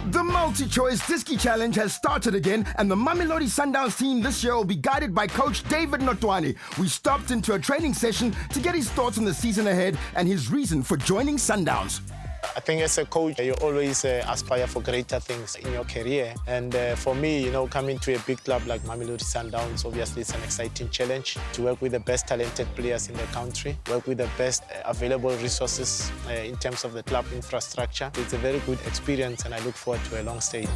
The multi-choice Diski Challenge has started again, and the Mamelodi Sundowns team this year will be guided by coach David Notwani. We stopped into a training session to get his thoughts on the season ahead and his reason for joining Sundowns. I think as a coach, you always aspire for greater things in your career. And for me, coming to a big club like Mamelodi Sundowns, obviously it's an exciting challenge to work with the best talented players in the country, work with the best available resources in terms of the club infrastructure. It's a very good experience and I look forward to a long stay.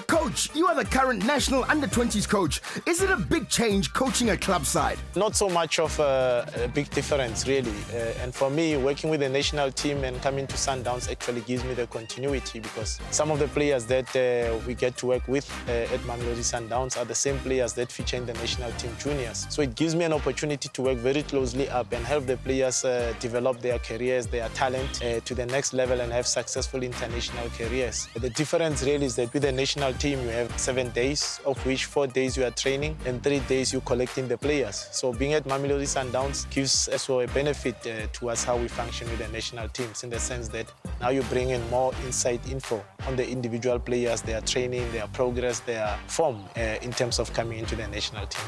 Coach, you are the current national under-20s coach. Is it a big change coaching a club side? Not so much of a big difference, really. And for me, working with the national team and coming to Sundowns actually gives me the continuity because some of the players that we get to work with at Mamelodi Sundowns are the same players that feature in the national team juniors. So it gives me an opportunity to work very closely up and help the players develop their careers, their talent to the next level and have successful international careers. The difference really is that with the national team, you have 7 days, of which 4 days you are training and 3 days you're collecting the players. So being at Mamelodi Sundowns gives us a benefit towards how we function with the national teams in the sense that now you bring in more inside info on the individual players, their training, their progress, their form in terms of coming into the national team.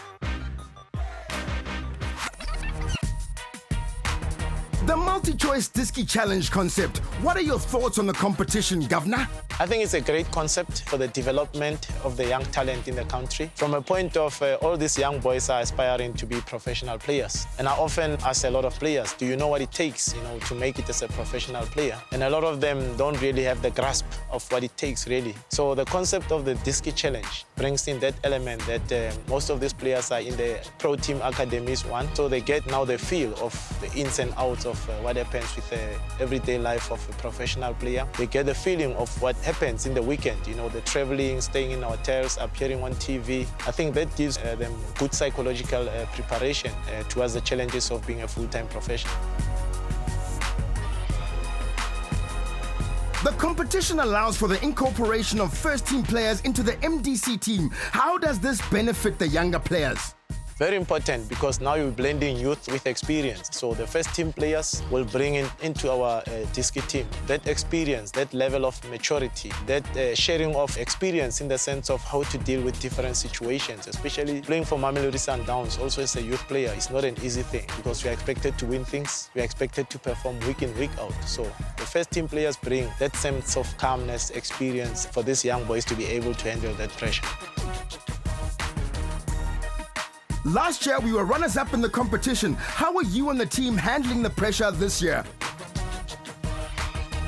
The multi-choice Diski Challenge concept. What are your thoughts on the competition, Governor? I think it's a great concept for the development of the young talent in the country. From a point of all these young boys are aspiring to be professional players. And I often ask a lot of players, do you know what it takes, to make it as a professional player? And a lot of them don't really have the grasp of what it takes, really. So the concept of the Diski Challenge brings in that element that most of these players are in the pro team academies one. So they get now the feel of the ins and outs of what happens with the everyday life of a professional player. They get the feeling of what happens in the weekend, the traveling, staying in hotels, appearing on TV. I think that gives them good psychological preparation towards the challenges of being a full-time professional. The competition allows for the incorporation of first-team players into the MDC team. How does this benefit the younger players? Very important because now you're blending youth with experience. So the first team players will bring into our Diski team that experience, that level of maturity, that sharing of experience in the sense of how to deal with different situations, especially playing for Mamelodi Sundowns also as a youth player is not an easy thing because we are expected to win things, we are expected to perform week in, week out. So the first team players bring that sense of calmness, experience for these young boys to be able to handle that pressure. Last year, we were runners-up in the competition. How are you and the team handling the pressure this year?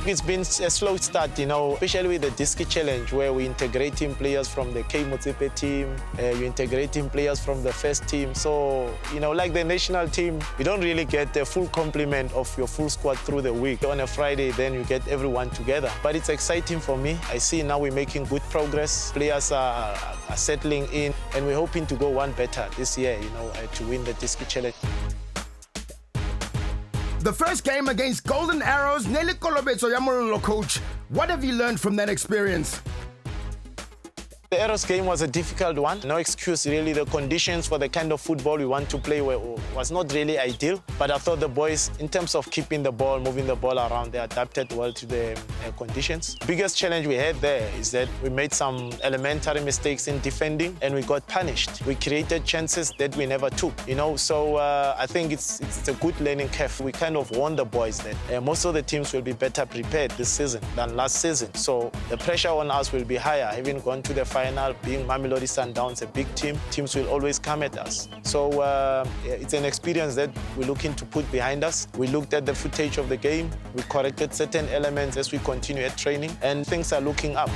It's been a slow start, especially with the Diski Challenge where we're integrating players from the K Motsepe team, you're integrating players from the first team. So, like the national team, you don't really get the full complement of your full squad through the week. On a Friday, then you get everyone together. But it's exciting for me. I see now we're making good progress. Players are settling in, and we're hoping to go one better this year, to win the Diski Challenge. The first game against Golden Arrows, Nelly Kolobetso Yamulolo, coach. What have you learned from that experience? The Arrows game was a difficult one. No excuse, really. The conditions for the kind of football we want to play was not really ideal. But I thought the boys, in terms of keeping the ball, moving the ball around, they adapted well to the conditions. Biggest challenge we had there is that we made some elementary mistakes in defending and we got punished. We created chances that we never took, So I think it's a good learning curve. We kind of warned the boys that most of the teams will be better prepared this season than last season. So the pressure on us will be higher, having gone to the final, being Mamelodi Sundowns, a big team, teams will always come at us. So it's an experience that we're looking to put behind us. We looked at the footage of the game, we corrected certain elements as we continue at training, and things are looking up.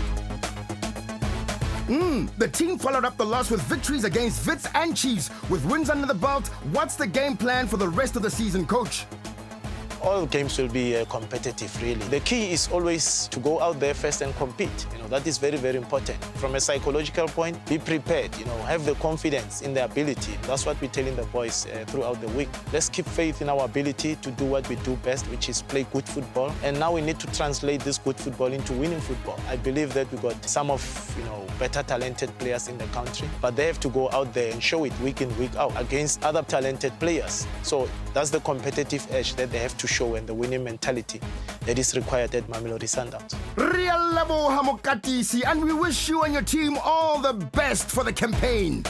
The team followed up the loss with victories against Wits and Chiefs. With wins under the belt, what's the game plan for the rest of the season, coach? All games will be competitive, really. The key is always to go out there first and compete. That is very, very important. From a psychological point, be prepared, have the confidence in the ability. That's what we're telling the boys throughout the week. Let's keep faith in our ability to do what we do best, which is play good football. And now we need to translate this good football into winning football. I believe that we got some of, better talented players in the country, but they have to go out there and show it week in, week out against other talented players. So that's the competitive edge that they have to show and the winning mentality that is required at Mamelodi Sundowns. Real level Hamokatisi, and we wish you and your team all the best for the campaign.